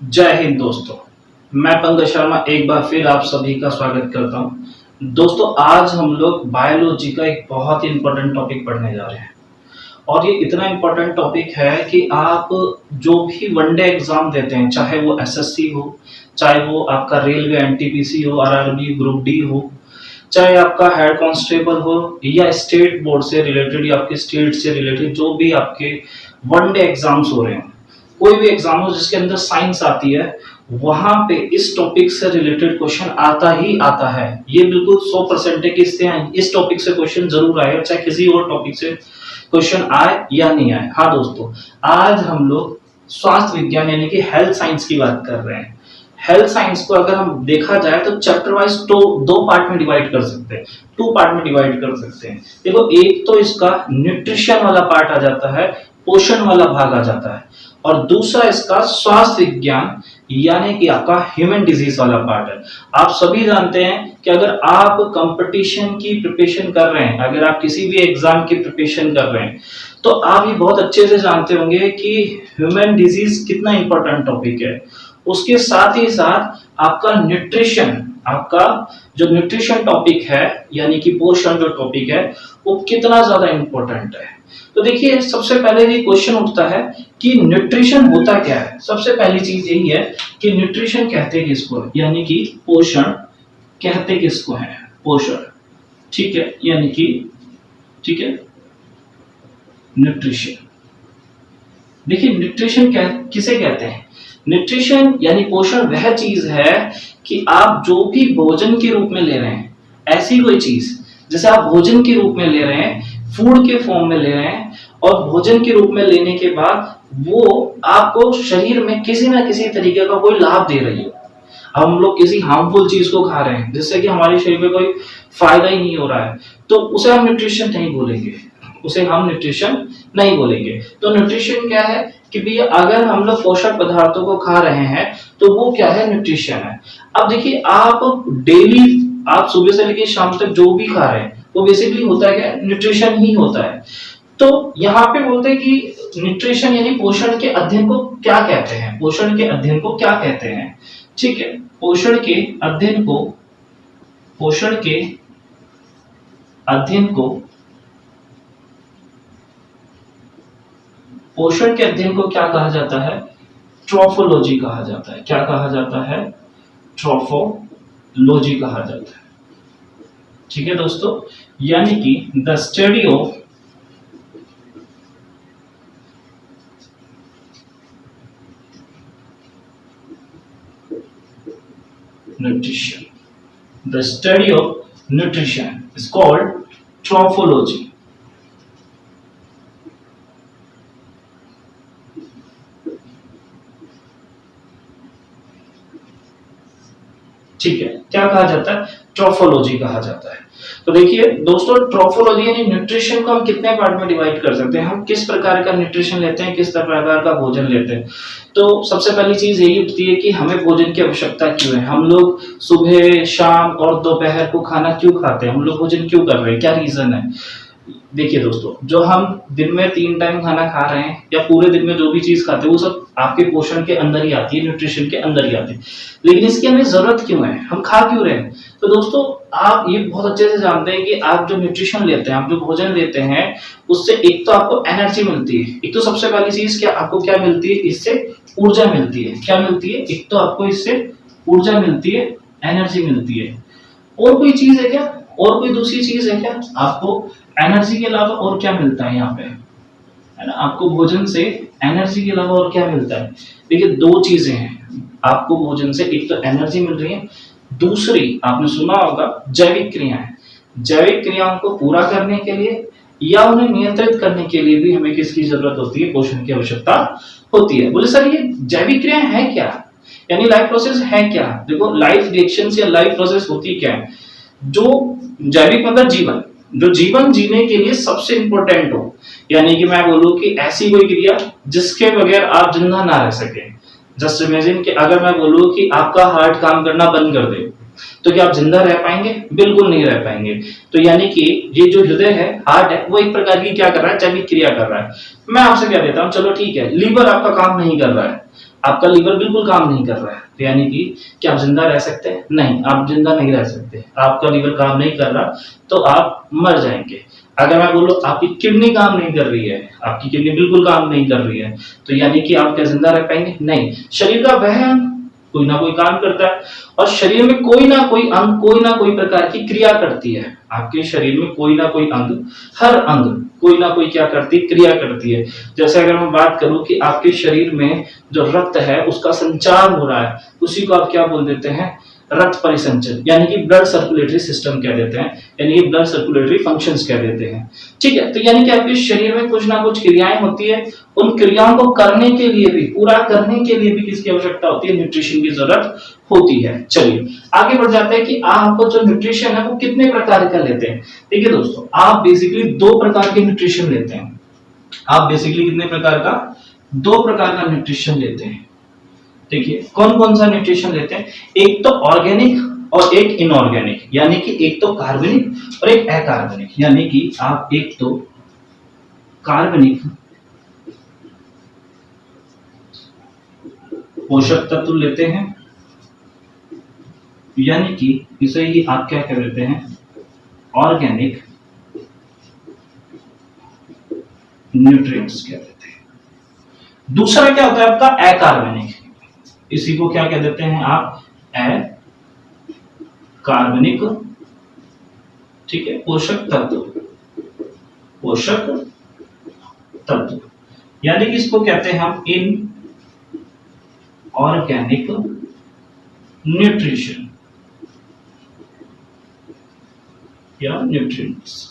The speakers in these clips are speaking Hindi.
जय हिंद दोस्तों। मैं पंकज शर्मा एक बार फिर आप सभी का स्वागत करता हूं। दोस्तों, आज हम लोग बायोलॉजी का एक बहुत ही इंपॉर्टेंट टॉपिक पढ़ने जा रहे हैं और ये इतना इंपॉर्टेंट टॉपिक है कि आप जो भी वनडे एग्जाम देते हैं, चाहे वो एसएससी हो, चाहे वो आपका रेलवे एनटीपीसी हो, आरआरबी ग्रुप डी हो, चाहे आपका हेड कांस्टेबल हो या स्टेट बोर्ड से रिलेटेड या आपके स्टेट से रिलेटेड जो भी आपके वनडे एग्जाम्स हो रहे हैं, कोई भी एग्जाम हो जिसके अंदर साइंस आती है, वहां पे इस टॉपिक से रिलेटेड क्वेश्चन आता ही आता है। ये बिल्कुल 100% है कि इस टॉपिक से क्वेश्चन जरूर आएगा, चाहे किसी और टॉपिक से क्वेश्चन आए या नहीं आए। हाँ दोस्तों, आज हम लोग स्वास्थ्य विज्ञान यानी कि हेल्थ साइंस की बात कर रहे हैं। हेल्थ साइंस को अगर हम देखा जाए तो चैप्टर वाइज तो दो पार्ट में डिवाइड कर सकते हैं, टू पार्ट में डिवाइड कर सकते हैं। देखो, एक तो इसका न्यूट्रिशन वाला पार्ट आ जाता है, पोषण वाला भाग आ जाता है, और दूसरा इसका स्वास्थ्य विज्ञान यानी कि आपका ह्यूमन डिजीज वाला पार्ट है। आप सभी जानते हैं कि अगर आप कंपटीशन की प्रिपरेशन कर रहे हैं, अगर आप किसी भी एग्जाम की प्रिपरेशन कर रहे हैं, तो आप ये बहुत अच्छे से जानते होंगे कि ह्यूमन डिजीज कितना इंपॉर्टेंट टॉपिक है। उसके साथ ही साथ आपका न्यूट्रिशन, आपका जो न्यूट्रिशन टॉपिक है यानी कि पोषण जो टॉपिक है, वो कितना ज्यादा इंपॉर्टेंट है। तो देखिए, सबसे पहले ये क्वेश्चन उठता है कि न्यूट्रिशन होता क्या है। सबसे पहली चीज यही है कि न्यूट्रिशन कहते किसको है, यानी कि पोषण कहते किसको है, पोषण। ठीक है, यानी कि ठीक है, न्यूट्रिशन। देखिए, न्यूट्रिशन किसे कहते हैं? न्यूट्रिशन यानी पोषण वह चीज है कि आप जो भी भोजन के रूप में ले रहे हैं, ऐसी कोई चीज जैसे आप भोजन के रूप में ले रहे हैं, फूड के फॉर्म में ले रहे हैं, और भोजन के रूप में लेने के बाद वो आपको शरीर में किसी ना किसी तरीके का कोई लाभ दे रही है। हम लोग किसी हार्मफुल चीज को खा रहे हैं जिससे कि हमारे शरीर में कोई फायदा ही नहीं हो रहा है, तो उसे हम न्यूट्रिशन नहीं बोलेंगे, उसे हम न्यूट्रिशन नहीं बोलेंगे। तो न्यूट्रिशन क्या है कि भैया, अगर हम लोग पोषक पदार्थों को खा रहे हैं तो वो क्या है, न्यूट्रिशन है। अब देखिए, आप डेली, आप सुबह से लेकर शाम तक जो भी खा रहे हैं वो बेसिकली होता है क्या, न्यूट्रिशन ही होता है। तो यहाँ पे बोलते हैं कि न्यूट्रिशन यानी पोषण के अध्ययन को क्या कहते हैं, पोषण के अध्ययन को क्या कहते हैं। ठीक है, पोषण के अध्ययन को, पोषण के अध्ययन को, पोषण के अध्ययन को क्या कहा जाता है, ट्रॉफोलॉजी कहा जाता है। क्या कहा जाता है, ट्रॉफोलॉजी कहा जाता है। ठीक है दोस्तों, यानी कि the study of nutrition. The study of nutrition is called trophology. ठीक है, क्या कहा जाता है, ट्रॉफोलॉजी कहा जाता है। तो देखिए दोस्तों, ट्रॉफोलॉजी यानी न्यूट्रिशन को हम कितने पार्ट में डिवाइड कर सकते हैं, हम किस प्रकार का न्यूट्रिशन लेते हैं, किस प्रकार का भोजन लेते हैं। तो सबसे पहली चीज यही उठती है कि हमें भोजन की आवश्यकता क्यों है, हम लोग सुबह, शाम और दोपहर को खाना क्यों खाते हैं, हम लोग भोजन क्यों कर रहे हैं, क्या रीजन है। देखिए दोस्तों, जो हम दिन में 3 टाइम खाना खा रहे हैं या पूरे दिन में जो भी चीज खाते हैं, वो सब आपके पोषण के अंदर ही आती है, न्यूट्रिशन के अंदर ही आती है। लेकिन इसकी हमें जरूरत क्यों है, हम खा क्यों रहे हैं। तो दोस्तों, आप ये बहुत अच्छे से जानते हैं कि आप जो न्यूट्रिशन लेते हैं, आप जो भोजन लेते हैं, उससे एक तो आपको एनर्जी मिलती है। एक तो सबसे पहली चीज क्या आपको क्या मिलती है, इससे ऊर्जा मिलती है। क्या मिलती है, एक तो आपको इससे ऊर्जा मिलती है, एनर्जी मिलती है। और कोई चीज है क्या, और कोई दूसरी चीज है क्या, आपको एनर्जी के अलावा और क्या मिलता है यहाँ पे, है ना। आपको भोजन से एनर्जी के अलावा और क्या मिलता है। देखिए, 2 चीजें हैं आपको भोजन से, एक तो एनर्जी मिल रही है, दूसरी आपने सुना होगा जैविक क्रियाएं। जैविक क्रियाओं को पूरा करने के लिए या उन्हें नियंत्रित करने के लिए भी हमें किसकी जरूरत होती है, पोषण की आवश्यकता होती है। बोले सर, ये जैविक क्रियाएं है क्या, यानी लाइफ प्रोसेस है क्या। देखो, लाइफ रिएक्शंस या लाइफ प्रोसेस होती क्या है, जो जैविक मतलब जीवन, जो जीवन जीने के लिए सबसे इंपॉर्टेंट हो, यानी कि मैं बोलूं कि ऐसी कोई क्रिया जिसके बगैर आप जिंदा ना रह सके। जस्ट इमेजिन कि अगर मैं बोलूं कि आपका हार्ट काम करना बंद कर दे, तो क्या आप जिंदा रह पाएंगे? बिल्कुल नहीं रह पाएंगे। तो यानी कि ये जो हृदय है, हार्ट है, वो एक प्रकार की क्या कर रहा है? जैविक क्रिया कर रहा है। मैं आपसे क्या देता हूँ, चलो ठीक है, लीवर आपका काम नहीं कर रहा है, आपका लीवर बिल्कुल काम नहीं कर रहा है, तो यानी कि क्या आप जिंदा रह सकते हैं? नहीं, आप जिंदा नहीं रह सकते। आपका लीवर काम नहीं कर रहा तो आप मर जाएंगे। अगर मैं बोलूं आपकी किडनी काम नहीं कर रही है, आपकी किडनी बिल्कुल काम नहीं कर रही है, तो यानी कि आप क्या जिंदा रह पाएंगे? नहीं। शरीर का वह अंग कोई ना कोई काम करता है, और शरीर में कोई ना कोई अंग कोई ना कोई प्रकार की क्रिया करती है। आपके शरीर में कोई ना कोई अंग, हर अंग कोई ना कोई क्या करती, क्रिया करती है। जैसे अगर मैं बात करूं कि आपके शरीर में जो रक्त है उसका संचार हो रहा है, उसी को आप क्या बोल देते हैं? रक्त परिसंचरण, यानी कि ब्लड सर्कुलेटरी सिस्टम कह देते हैं, यानी कि ब्लड सर्कुलेटरी फंक्शंस कह देते हैं। ठीक है, तो यानी कि आपके शरीर में कुछ ना कुछ क्रियाएं होती है, उन क्रियाओं को करने के लिए भी, पूरा करने के लिए भी किसकी आवश्यकता होती है? न्यूट्रिशन की जरूरत होती है। चलिए आगे बढ़ जाते हैं कि आपको जो न्यूट्रिशन है वो कितने प्रकार का लेते हैं। देखिए दोस्तों, आप बेसिकली दो प्रकार के न्यूट्रिशन लेते हैं। आप बेसिकली कितने प्रकार का? दो प्रकार का न्यूट्रिशन लेते हैं। देखिए कौन कौन सा न्यूट्रिशन लेते हैं? एक तो ऑर्गेनिक और एक इनऑर्गेनिक, यानी कि एक तो कार्बनिक और एक अकार्बनिक। यानी कि आप एक तो कार्बनिक पोषक तत्व लेते हैं, यानी कि इसे ही आप क्या कह देते हैं? ऑर्गेनिक न्यूट्रिएंट्स कह देते हैं। दूसरा क्या होता है आपका? अकार्बनिक, इसी को क्या कह देते हैं आप? कार्बनिक, ठीक है, पोषक तत्व, पोषक तत्व, यानी कि इसको कहते हैं हम इन ऑर्गेनिक न्यूट्रिशन या न्यूट्रिएंट्स।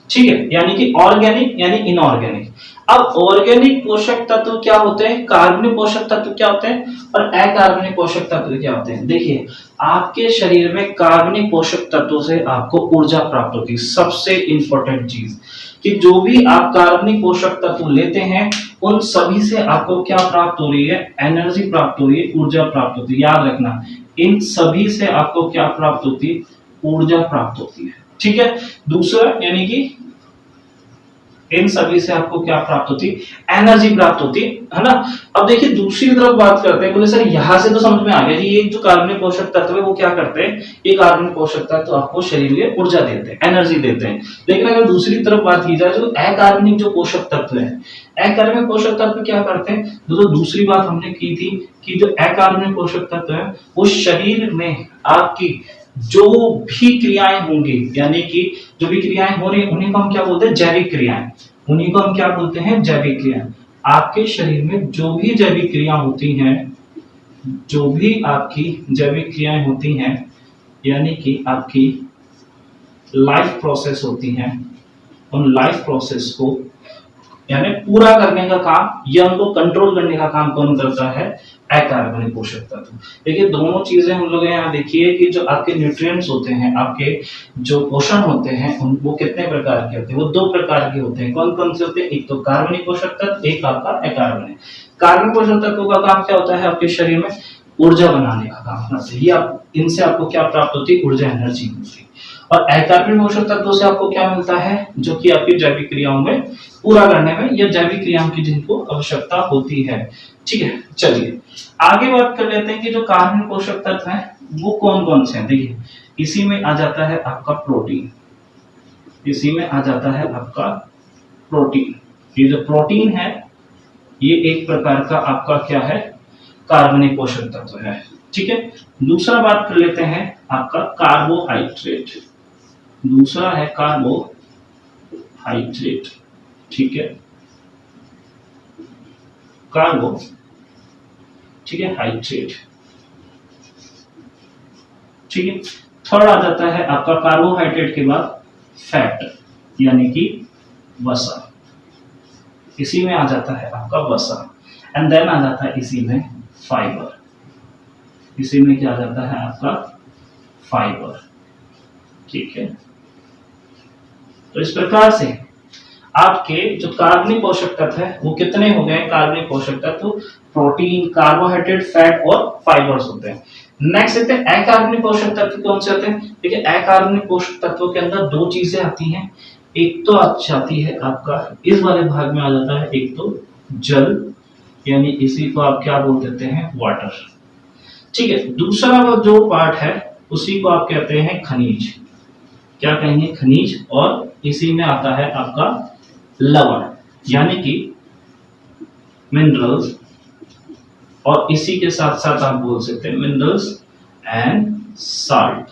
ठीक है, यानी कि ऑर्गेनिक यानी इनऑर्गेनिक। अब ऑर्गेनिक पोषक तत्व क्या होते हैं, कार्बनिक पोषक तत्व क्या होते हैं, और अकार्बनिक पोषक तत्व क्या होते हैं? देखिए आपके शरीर में कार्बनिक पोषक तत्वों से आपको ऊर्जा प्राप्त होती है। सबसे इंपॉर्टेंट चीज कि जो भी आप कार्बनिक पोषक तत्व लेते हैं उन सभी से आपको क्या प्राप्त हो रही है? एनर्जी प्राप्त हो रही है, ऊर्जा प्राप्त होती है। याद रखना, इन सभी से आपको क्या प्राप्त होती है? ऊर्जा प्राप्त होती है। ठीक है, दूसरा यानी कि इन सभी से आपको क्या प्राप्त होती? एनर्जी प्राप्त होती है ना। अब देखिए दूसरी तरफ बात करते हैं, बोले सर यहां से तो समझ में आ गया कि ये जो कार्बनिक पोषक तत्व है वो क्या करते हैं? ये कार्बनिक पोषक तत्व आपको शरीर में ऊर्जा देते हैं, एनर्जी देते हैं। लेकिन अगर दूसरी तरफ बात की जाए, जो अकार्बनिक जो पोषक तत्व है, अकार्बनिक पोषक तत्व क्या करते हैं? तो दूसरी बात हमने की थी कि जो अकार्बनिक पोषक तत्व है वो शरीर में आपकी जो भी क्रियाएं होंगी, यानी कि जो भी क्रियाएं हो रही उन्हीं को हम क्या बोलते हैं? जैविक क्रियाएं। उन्हीं को हम क्या बोलते हैं? जैविक क्रियाएं। आपके शरीर में जो भी जैविक क्रिया होती हैं, जो भी आपकी जैविक क्रियाएं होती हैं, यानी कि आपकी लाइफ प्रोसेस होती हैं, उन लाइफ प्रोसेस को यानी पूरा करने का काम या उनको कंट्रोल करने का काम कौन करता है? अकार्बनिक पोषक तत्व। देखिए दोनों चीजें हम लोग यहाँ देखिए कि जो आपके न्यूट्रिएंट्स होते हैं, आपके जो पोषण होते हैं, वो कितने प्रकार के होते हैं? वो दो प्रकार के होते हैं। कौन कौन से होते हैं? एक तो कार्बनिक पोषक तत्व, एक आपका अकार्बनिक। कार्बनिक पोषक तत्वों का काम क्या होता है? आपके शरीर में ऊर्जा बनाने का काम होना चाहिए। आप इनसे आपको क्या प्राप्त होती है? ऊर्जा, एनर्जी मिलती है। और अकार्बनिक पोषक तत्वों से आपको क्या मिलता है? जो कि आपकी जैविक क्रियाओं में पूरा करने में या जैविक क्रियाओं की जिनको आवश्यकता होती है। ठीक है, चलिए आगे बात कर लेते हैं कि जो कार्बनिक पोषक तत्व हैं वो कौन कौन से हैं। देखिए इसी में आ जाता है आपका प्रोटीन, इसी में आ जाता है आपका प्रोटीन। ये जो प्रोटीन है ये एक प्रकार का आपका क्या है? कार्बनिक पोषक तत्व है। ठीक है, दूसरा बात कर लेते हैं आपका कार्बोहाइड्रेट। दूसरा है कार्बोहाइड्रेट। ठीक है, कार्बो, ठीक है, हाइड्रेट। ठीक है, थर्ड आ जाता है आपका कार्बोहाइड्रेट के बाद फैट, यानी कि वसा। इसी में आ जाता है आपका वसा, एंड देन आ जाता है इसी में फाइबर। इसी में क्या आ जाता है आपका? फाइबर। ठीक है, तो इस प्रकार से आपके जो कार्बनिक पोषक तत्व है वो कितने हो गए? कार्बनिक पोषक तत्व प्रोटीन, कार्बोहाइड्रेट, फैट और फाइबर्स होते हैं। नेक्स्ट देखते हैं अकार्बनिक पोषक तत्व कौन से होते हैं। देखिए अकार्बनिक पोषक तत्वों के अंदर दो चीजें आती हैं, एक तो आती है आपका इस वाले भाग में आ जाता है, एक तो जल, यानी इसी को आप क्या बोल देते हैं, वाटर। ठीक है, दूसरा वो जो पार्ट है उसी को आप कहते हैं खनिज, क्या कहेंगे, खनिज। और इसी में आता है आपका लवण, यानी कि मिनरल्स, और इसी के साथ साथ आप बोल सकते हैं मिनरल्स एंड साल्ट।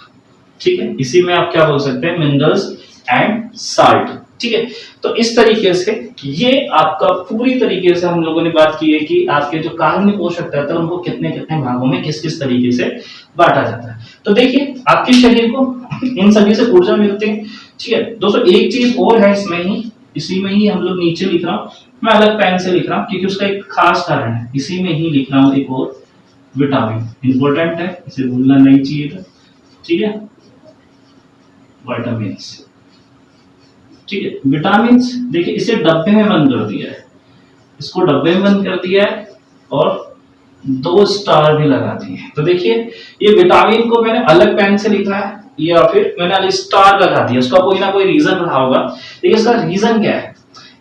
ठीक है, इसी में आप क्या बोल सकते हैं, मिनरल्स एंड साल्ट। ठीक है, तो इस तरीके से ये आपका पूरी तरीके से हम लोगों ने बात की है कि आपके जो कार्बनिक पोषक तत्व है उनको कितने कितने भागों में किस किस तरीके से बांटा जाता है। तो देखिए आपके शरीर को इन सभी से ऊर्जा मिलती है। ठीक है दोस्तों, एक चीज और है इसमें ही, इसी में ही हम लोग नीचे लिख रहा हूँ, मैं अलग पेन से लिख रहा हूँ क्योंकि उसका एक खास कारण है, इसी में ही लिख रहा हूँ एक और विटामिन, इंपॉर्टेंट है, इसे भूलना नहीं चाहिए था। ठीक है, विटामिन। ठीक है, विटामिन देखिए इसे डब्बे में बंद कर दिया है, इसको डब्बे में बंद कर दिया है और 2 स्टार भी लगा दिए हैं। तो देखिए ये विटामिन को मैंने अलग पेन से लिखा है या फिर मैंने स्टार लगा दिया, उसका कोई ना कोई रीजन रहा होगा। देखिए इसका रीजन क्या है,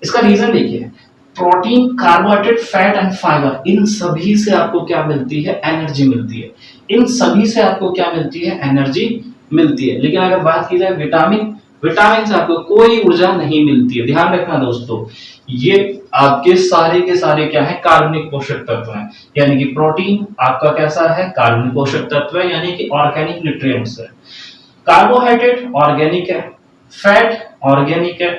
इसका रीजन देखिए protein, carbohydrate, fat and fibre, इन सभी से आपको क्या मिलती है, एनर्जी मिलती है। इन सभी से आपको क्या मिलती है, एनर्जी मिलती है। लेकिन अगर बात की जाए विटामिन, विटामिन से आपको कोई ऊर्जा नहीं मिलती है। ध्यान रखना दोस्तों, ये आपके सारे के सारे क्या है, कार्बनिक पोषक तत्व हैं। यानी कि प्रोटीन आपका कैसा है, कार्बनिक पोषक तत्व है, यानी कि ऑर्गेनिक न्यूट्रिएंट्स है। कार्बोहाइड्रेट ऑर्गेनिक है, फैट ऑर्गेनिक है,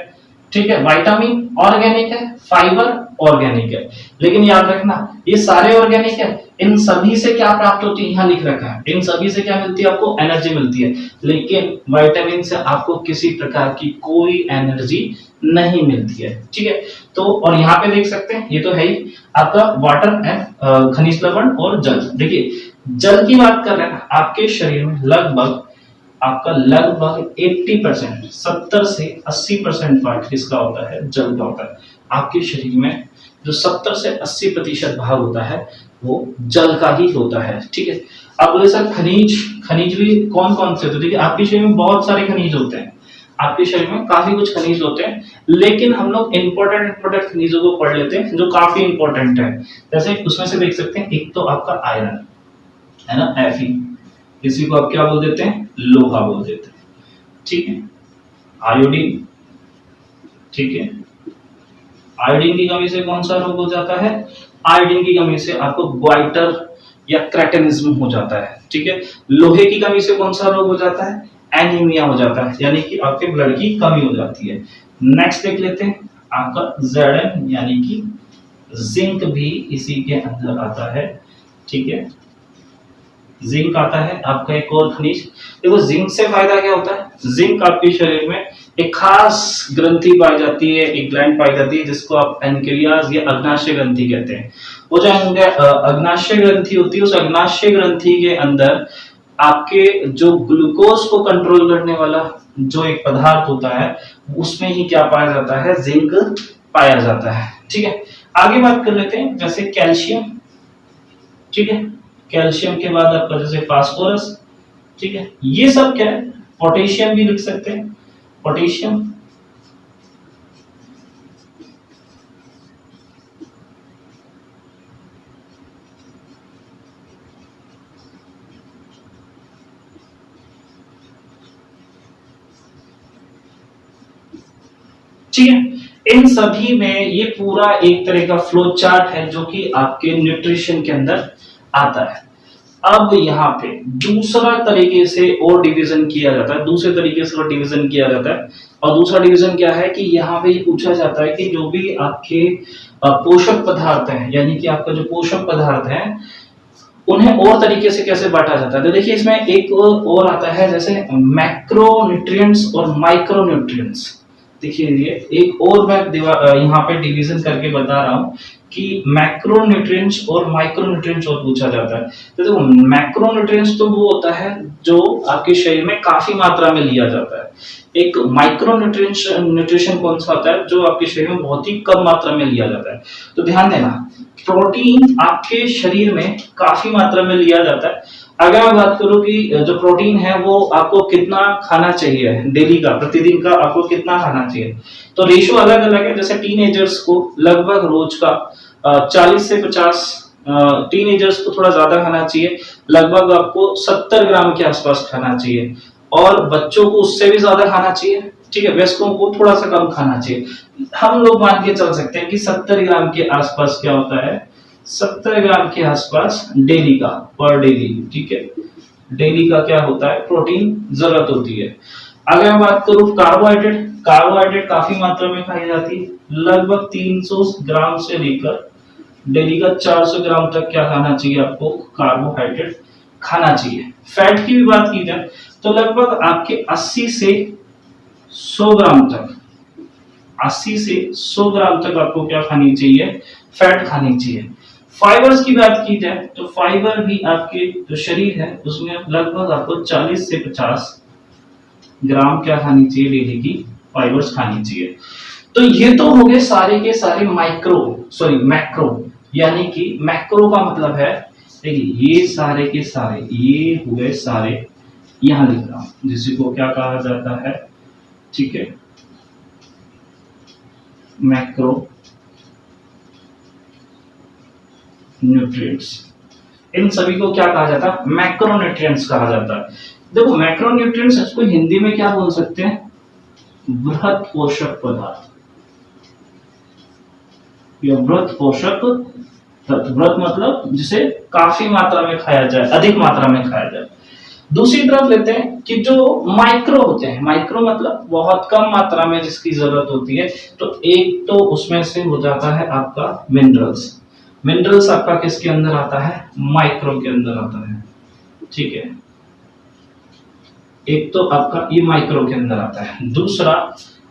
ठीक है, विटामिन ऑर्गेनिक है, फाइबर ऑर्गेनिक है। लेकिन याद रखना ये सारे ऑर्गेनिक है, इन सभी से क्या प्राप्त होती है, यहाँ लिख रखा है, इन सभी से क्या मिलती है, आपको एनर्जी मिलती है। लेकिन विटामिन से आपको किसी प्रकार की कोई एनर्जी नहीं मिलती है। ठीक है, तो और यहाँ पे देख सकते हैं ये तो है ही आपका वाटर एंड खनिज लवण और जल। देखिए जल की बात कर रहे हैं, आपके शरीर में लगभग 80%, 70 से 80% पार्ट किसका होता है, जल का होता है। आपके शरीर में जो 70 से 80% भाग होता है वो जल का ही होता है। ठीक है, अब बोले सर खनिज भी कौन कौन से होते हैं। देखिए आपके शरीर में बहुत सारे खनिज होते हैं, आपके शरीर में काफी कुछ खनिज होते हैं, लेकिन हम लोग इंपॉर्टेंट खनिजों को पढ़ लेते हैं जो काफी इंपॉर्टेंट है। जैसे उसमें से देख सकते हैं, एक तो आपका आयरन है ना, Fe, इसी को आप क्या बोल देते हैं, लोहा बोल देते हैं। ठीक है, आयोडीन, ठीक है, आयोडीन की कमी से कौन सा रोग हो जाता है, आयोडीन की कमी से आपको ग्वाइटर या क्रेटिनिज्म हो जाता है। ठीक है, लोहे की कमी से कौन सा रोग हो जाता है, एनीमिया हो जाता है, यानी कि आपके ब्लड की कमी हो जाती है। नेक्स्ट देख लेते हैं आपका Zn, यानी कि जिंक भी इसी के अंदर आता है। ठीक है, जिंक आता है आपका एक और खनिज। देखो जिंक से फायदा क्या होता है, जिंक आपके शरीर में एक खास ग्रंथि पाई जाती है, एक ग्लैंड पाई जाती है जिसको आप पैनक्रियाज या अग्नाशय ग्रंथि कहते हैं। वो जो अग्नाशय ग्रंथि होती है, उस अग्नाशय ग्रंथि के अंदर आपके जो ग्लूकोज को कंट्रोल करने वाला जो एक पदार्थ होता है उसमें ही क्या पाया जाता है, जिंक पाया जाता है। ठीक है, आगे बात कर लेते हैं जैसे कैल्शियम। ठीक है, कैल्शियम के बाद आपका जैसे फास्फोरस। ठीक है, ये सब क्या है, पोटेशियम भी लिख सकते हैं, पोटेशियम। ठीक है, इन सभी में ये पूरा एक तरह का फ्लो चार्ट है जो कि आपके न्यूट्रिशन के अंदर आता है। अब यहाँ पे दूसरा तरीके से और डिवीजन किया जाता है, दूसरे तरीके से और डिवीजन किया जाता है। और दूसरा डिवीजन क्या है कि यहाँ पे ये पूछा जाता है कि जो भी आपके पोषक पदार्थ हैं, यानी कि आपका जो पोषक पदार्थ है उन्हें और तरीके से कैसे बांटा जाता है। तो देखिए इसमें एक और आता है जैसे मैक्रोन्यूट्रिएंट्स और माइक्रोन्यूट्रिएंट्स। देखिए ये एक और मैं यहाँ पे डिवीजन करके बता रहा हूँ कि मैक्रोन्यूट्रिएंट्स और माइक्रोन्यूट्रिएंट्स और पूछा जाता है। तो देखो मैक्रोन्यूट्रिएंट्स तो वो होता है जो आपके शरीर में काफी मात्रा में लिया जाता है। एक माइक्रोन्यूट्रिएंट्स न्यूट्रिशन कौन सा होता है, जो आपके शरीर में बहुत ही कम मात्रा में लिया जाता है। तो ध्यान देना, प्रोटीन आपके शरीर में काफी मात्रा में लिया जाता है अगर मैं बात करूं कि जो प्रोटीन है वो आपको कितना खाना चाहिए डेली का, प्रतिदिन का आपको कितना खाना चाहिए, तो रेशियो अलग अलग है। जैसे टीनेजर्स को लगभग रोज का 40 से 50, टीनेजर्स को थोड़ा ज्यादा खाना चाहिए, लगभग आपको 70 ग्राम के आसपास खाना चाहिए, और बच्चों को उससे भी ज्यादा खाना चाहिए, ठीक है, वयस्कों को थोड़ा सा कम खाना चाहिए। हम लोग मान के चल सकते हैं कि 70 ग्राम के आसपास क्या होता है, 70 ग्राम के आसपास डेली का, पर डेली, ठीक है, डेली का क्या होता है, प्रोटीन जरूरत होती है। अगर मैं बात करूं कार्बोहाइड्रेट, कार्बोहाइड्रेट काफी मात्रा में खाई जाती है, लगभग 300 ग्राम से लेकर डेली का 400 ग्राम तक क्या खाना चाहिए आपको, कार्बोहाइड्रेट खाना चाहिए। फैट की भी बात की जाए तो लगभग आपके 80 से 100 ग्राम तक, 80 से 100 ग्राम तक आपको क्या खानी चाहिए, फैट खानी चाहिए। फाइबर्स की बात की जाए तो फाइबर भी आपके जो शरीर है उसमें लगभग आपको 40 से 50 ग्राम क्या खानी चाहिए, डेली की फाइबर्स खानी चाहिए। तो ये तो हो गए सारे के सारे मैक्रो, यानी कि मैक्रो का मतलब है, देखिए ये सारे के सारे ये हुए सारे, यहां लिख रहा हूं जिसी को क्या कहा जाता है, ठीक है, मैक्रो न्यूट्रिएंट्स। इन सभी को क्या कहा जाता है, मैक्रोन्यूट्रिएंट्स कहा जाता है। देखो मैक्रोन्यूट्रिएंट्स इसको हिंदी में क्या बोल सकते हैं, बृहत पोषक पदार्थ या बृहत पोषक तत्व। बृहत मतलब जिसे काफी मात्रा में खाया जाए, अधिक मात्रा में खाया जाए। दूसरी तरफ लेते हैं कि जो माइक्रो होते हैं, माइक्रो मतलब बहुत कम मात्रा में जिसकी जरूरत होती है, तो एक तो उसमें से हो जाता है आपका मिनरल्स। मिनरल्स आपका किसके अंदर आता है, माइक्रो के अंदर आता है, ठीक है, एक तो आपका ये माइक्रो के अंदर आता है। दूसरा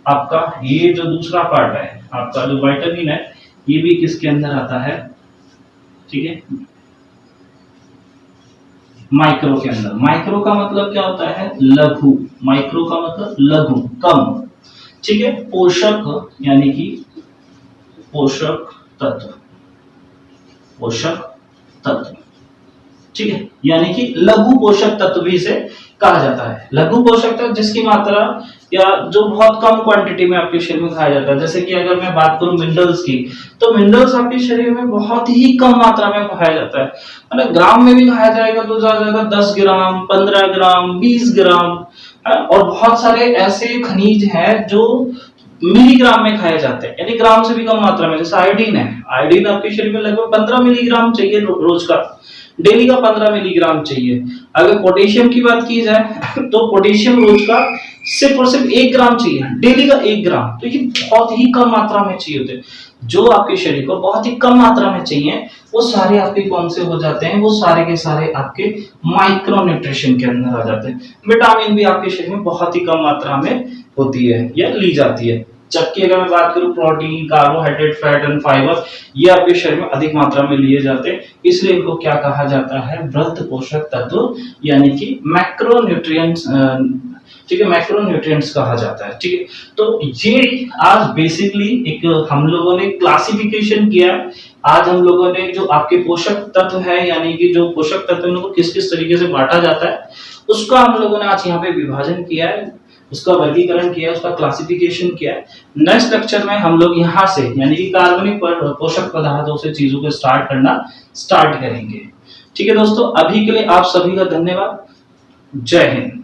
आपका ये जो दूसरा पार्ट है आपका जो विटामिन है, ये भी किसके अंदर आता है, ठीक है, माइक्रो के अंदर। माइक्रो का मतलब क्या होता है, लघु, माइक्रो का मतलब लघु, कम, ठीक है। पोषक यानी कि पोषक तत्व, पोषक तत्व, ठीक है, यानी कि लघु पोषक तत्व भी इसे कहा जाता है। लघु पोषक तत्व जिसकी मात्रा या जो बहुत कम क्वांटिटी में आपके शरीर में खाया जाता है। जैसे कि अगर मैं बात करूं मिनरल्स की, तो मिनरल्स आपके शरीर में बहुत ही कम मात्रा में खाया जाता है, मतलब ग्राम में भी खाया जाएगा तो ज्यादा से ज्यादा 10 ग्राम, 15 ग्राम, 20 ग्राम, और बहुत सारे ऐसे खनिज हैं जो मिलीग्राम में खाए जाते हैं, यानी ग्राम से भी कम मात्रा में। जैसे आयोडीन है, आयोडीन आपके शरीर में लगभग 15 मिलीग्राम चाहिए रोज का, डेली का 15 मिलीग्राम चाहिए। अगर पोटेशियम की बात की जाए तो पोटेशियम रोज का सिर्फ और सिर्फ 1 ग्राम चाहिए, डेली का 1 ग्राम, तो ये बहुत ही कम मात्रा में चाहिए होते हैं। जो आपके शरीर को बहुत ही कम मात्रा में चाहिए वो सारे आपके कौन से हो जाते हैं, वो सारे के सारे आपके माइक्रो न्यूट्रिशन के अंदर आ जाते हैं। विटामिन भी आपके शरीर में बहुत ही कम मात्रा में होती है या ली जाती है। जबकि अगर मैं बात करूं protein, carbohydrate, fat and fibre, ये आपके शरीर में अधिक मात्रा में लिए जाते हैं, इसलिए इनको क्या कहा जाता है, बृहत पोषक तत्व, यानी कि मैक्रोन्यूट्रिएंट्स, ठीक है, मैक्रोन्यूट्रिएंट्स कहा जाता है, ठीक है। तो ये आज बेसिकली एक हम लोगों ने क्लासिफिकेशन किया। आज हम लोगों ने जो आपके पोषक तत्व है, यानी कि जो पोषक तत्व उनको किस किस तरीके से बांटा जाता है, उसका हम लोगों ने आज यहाँ पे विभाजन किया है, उसका वर्गीकरण किया है, उसका क्लासिफिकेशन किया है। नेक्स्ट लेक्चर में हम लोग यहाँ से यानी कि कार्बनिक पोषक पदार्थों से चीजों को स्टार्ट करेंगे, ठीक है दोस्तों। अभी के लिए आप सभी का धन्यवाद। जय हिंद।